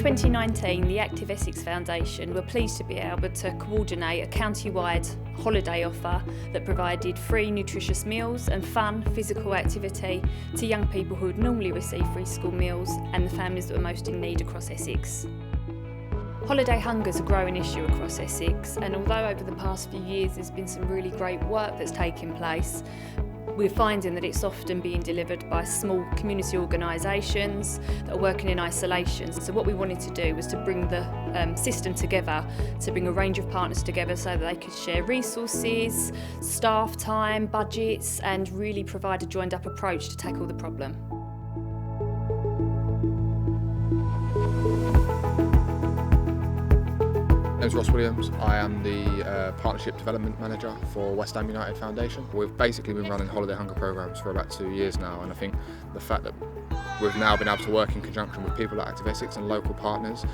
In 2019, the Active Essex Foundation were pleased to be able to coordinate a county-wide holiday offer that provided free nutritious meals and fun physical activity to young people who would normally receive free school meals and the families that were most in need across Essex. Holiday hunger is a growing issue across Essex, and although over the past few years there's been some really great work that's taken place, we're finding that it's often being delivered by small community organisations that are working in isolation. So what we wanted to do was to bring the system together, to bring a range of partners together so that they could share resources, staff time, budgets, and really provide a joined up approach to tackle the problem. My name's Ross Williams. I am the Partnership Development Manager for West Ham United Foundation. We've basically been running holiday hunger programmes for about 2 years now, and I think the fact that we've now been able to work in conjunction with people like Active Essex and local partners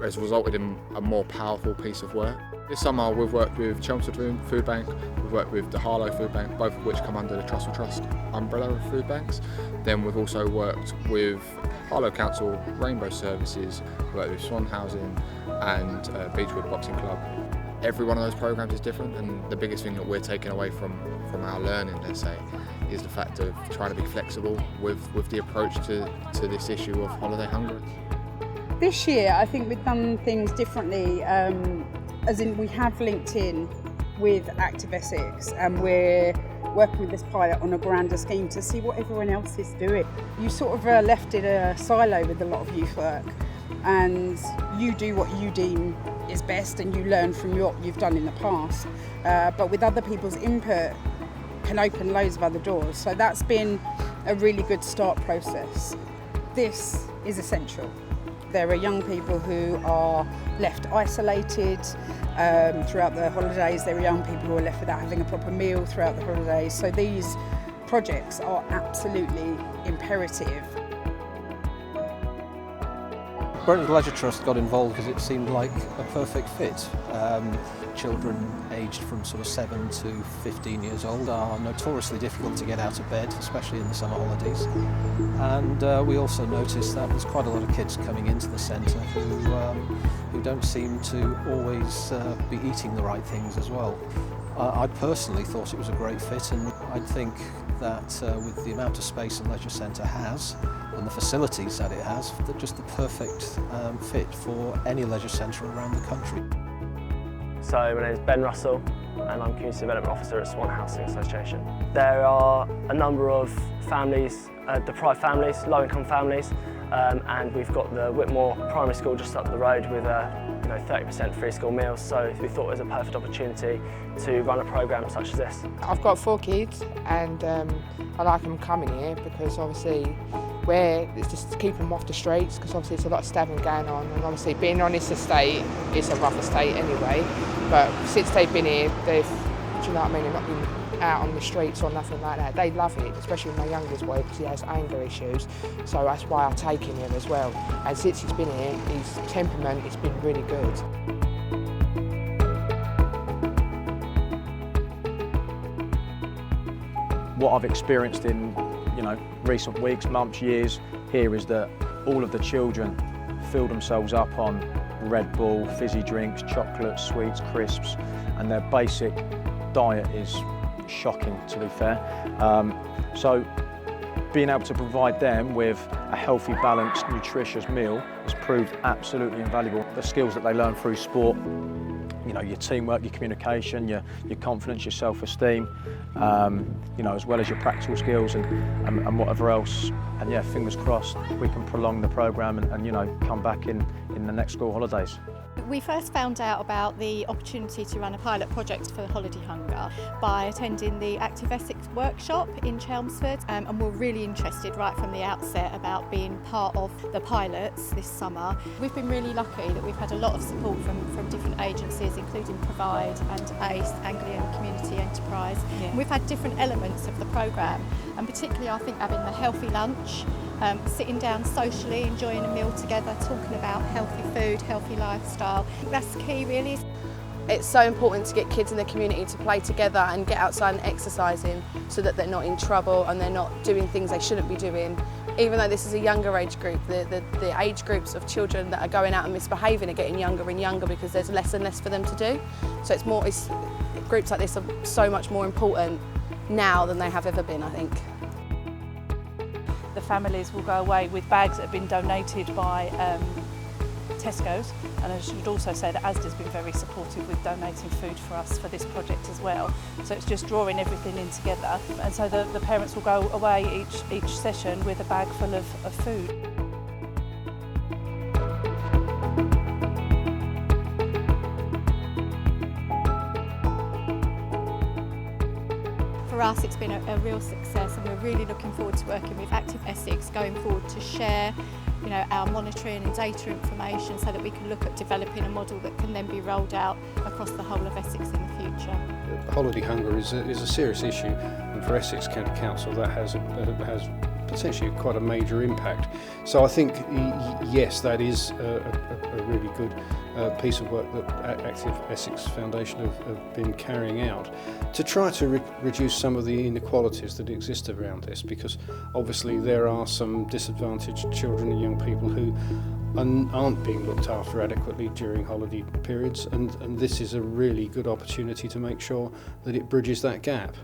has resulted in a more powerful piece of work. This summer we've worked with Chelmsford Food Bank, we've worked with the Harlow Food Bank, both of which come under the Trussell Trust umbrella of food banks. Then we've also worked with Harlow Council, Rainbow Services, worked with Swan Housing and Brentwood Boxing Club. Every one of those programmes is different, and the biggest thing that we're taking away from our learning, let's say, is the fact of trying to be flexible with the approach to this issue of holiday hunger. This year I think we've done things differently, as in we have linked in with Active Essex and we're working with this pilot on a grander scheme to see what everyone else is doing. You sort of left in a silo with a lot of youth work, and you do what you deem is best and you learn from what you've done in the past, but with other people's input can open loads of other doors. So that's been a really good start process. This is essential. There are young people who are left isolated throughout the holidays. There are young people who are left without having a proper meal throughout the holidays. So these projects are absolutely imperative. Brentwood Leisure Trust got involved because it seemed like a perfect fit. Children aged from sort of 7 to 15 years old are notoriously difficult to get out of bed, especially in the summer holidays. And we also noticed that there's quite a lot of kids coming into the centre who don't seem to always be eating the right things as well. I personally thought it was a great fit, and I think that with the amount of space a leisure centre has and the facilities that it has, they're just the perfect fit for any leisure centre around the country. So my name is Ben Russell and I'm Community Development Officer at Swan Housing Association. There are a number of families, deprived families, low-income families, and we've got the Whitmore Primary School just up the road with 30% free school meals, so we thought it was a perfect opportunity to run a programme such as this. I've got 4 kids and I like them coming here because obviously it's just to keep them off the streets, because obviously there's a lot of stabbing going on, and obviously being on this estate, it's a rough estate anyway, but since they've been here, do you know what I mean, they've not been out on the streets or nothing like that. They love it, especially my youngest boy, because he has anger issues, so that's why I take him here as well. And since he's been here, his temperament has been really good. What I've experienced in recent weeks, months, years here is that all of the children fill themselves up on Red Bull, fizzy drinks, chocolates, sweets, crisps, and their basic diet is shocking, to be fair. So being able to provide them with a healthy, balanced, nutritious meal has proved absolutely invaluable. The skills that they learn through sport, your teamwork, your communication, your confidence, your self-esteem, as well as your practical skills and whatever else. And yeah, fingers crossed, we can prolong the programme and come back in the next school holidays. We first found out about the opportunity to run a pilot project for holiday hunger by attending the Active Essex workshop in Chelmsford, and we're really interested right from the outset about being part of the pilots this summer. We've been really lucky that we've had a lot of support from different agencies, including Provide and ACE, Anglian Community Enterprise. Yeah. We've had different elements of the programme, and particularly I think having the healthy lunch, sitting down socially, enjoying a meal together, talking about healthy food, healthy lifestyle. That's key really. It's so important to get kids in the community to play together and get outside and exercising so that they're not in trouble and they're not doing things they shouldn't be doing. Even though this is a younger age group, the age groups of children that are going out and misbehaving are getting younger and younger because there's less and less for them to do. So groups like this are so much more important now than they have ever been, I think. The families will go away with bags that have been donated by Tesco's, and I should also say that Asda's been very supportive with donating food for us for this project as well. So it's just drawing everything in together, and so the parents will go away each session with a bag full of food. For us, it's been a real success, and we're really looking forward to working with Active Essex going forward to share, our monitoring and data information so that we can look at developing a model that can then be rolled out across the whole of Essex in the future. Holiday hunger is a serious issue, and for Essex County Council that has potentially quite a major impact. So I think, yes, that is a really good piece of work that Active Essex Foundation have been carrying out to try to reduce some of the inequalities that exist around this, because obviously there are some disadvantaged children and young people who aren't being looked after adequately during holiday periods, and this is a really good opportunity to make sure that it bridges that gap.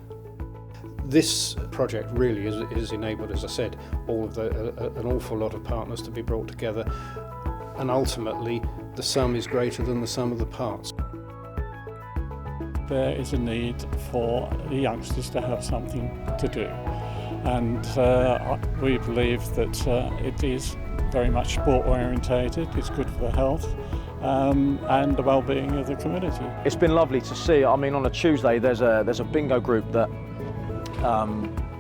This project really is enabled, as I said, an awful lot of partners to be brought together, and ultimately the sum is greater than the sum of the parts. There is a need for the youngsters to have something to do, and we believe that it is very much sport orientated. It's good for the health and the well-being of the community. It's been lovely to see. I mean, on a Tuesday there's a bingo group that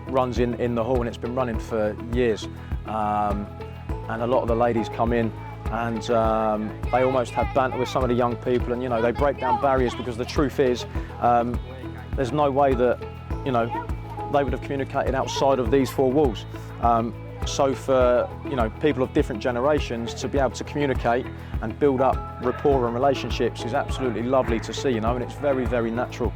runs in the hall, and it's been running for years, and a lot of the ladies come in and they almost have banter with some of the young people, and they break down barriers, because the truth is there's no way that they would have communicated outside of these four walls. So for people of different generations to be able to communicate and build up rapport and relationships is absolutely lovely to see, and it's very, very natural.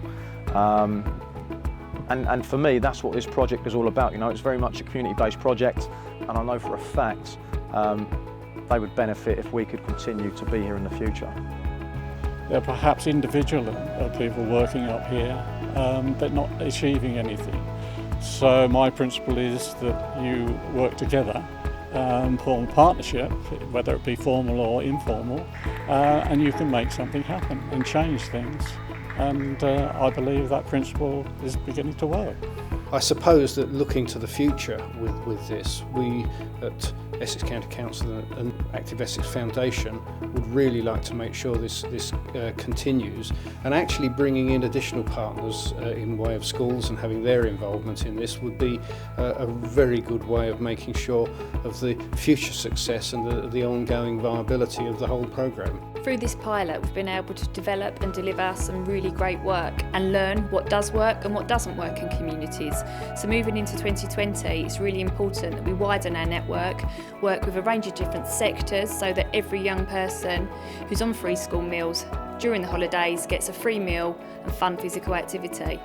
And for me, that's what this project is all about. It's very much a community-based project, and I know for a fact they would benefit if we could continue to be here in the future. There are perhaps individual people working up here, but not achieving anything. So my principle is that you work together, form a partnership, whether it be formal or informal, and you can make something happen and change things. And I believe that principle is beginning to work. I suppose that looking to the future with this, we at Essex County Council and Active Essex Foundation would really like to make sure this continues, and actually bringing in additional partners in way of schools and having their involvement in this would be a very good way of making sure of the future success and the ongoing viability of the whole programme. Through this pilot, we've been able to develop and deliver some really great work and learn what does work and what doesn't work in communities. So moving into 2020, it's really important that we widen our network, work with a range of different sectors so that every young person who's on free school meals during the holidays gets a free meal and fun physical activity.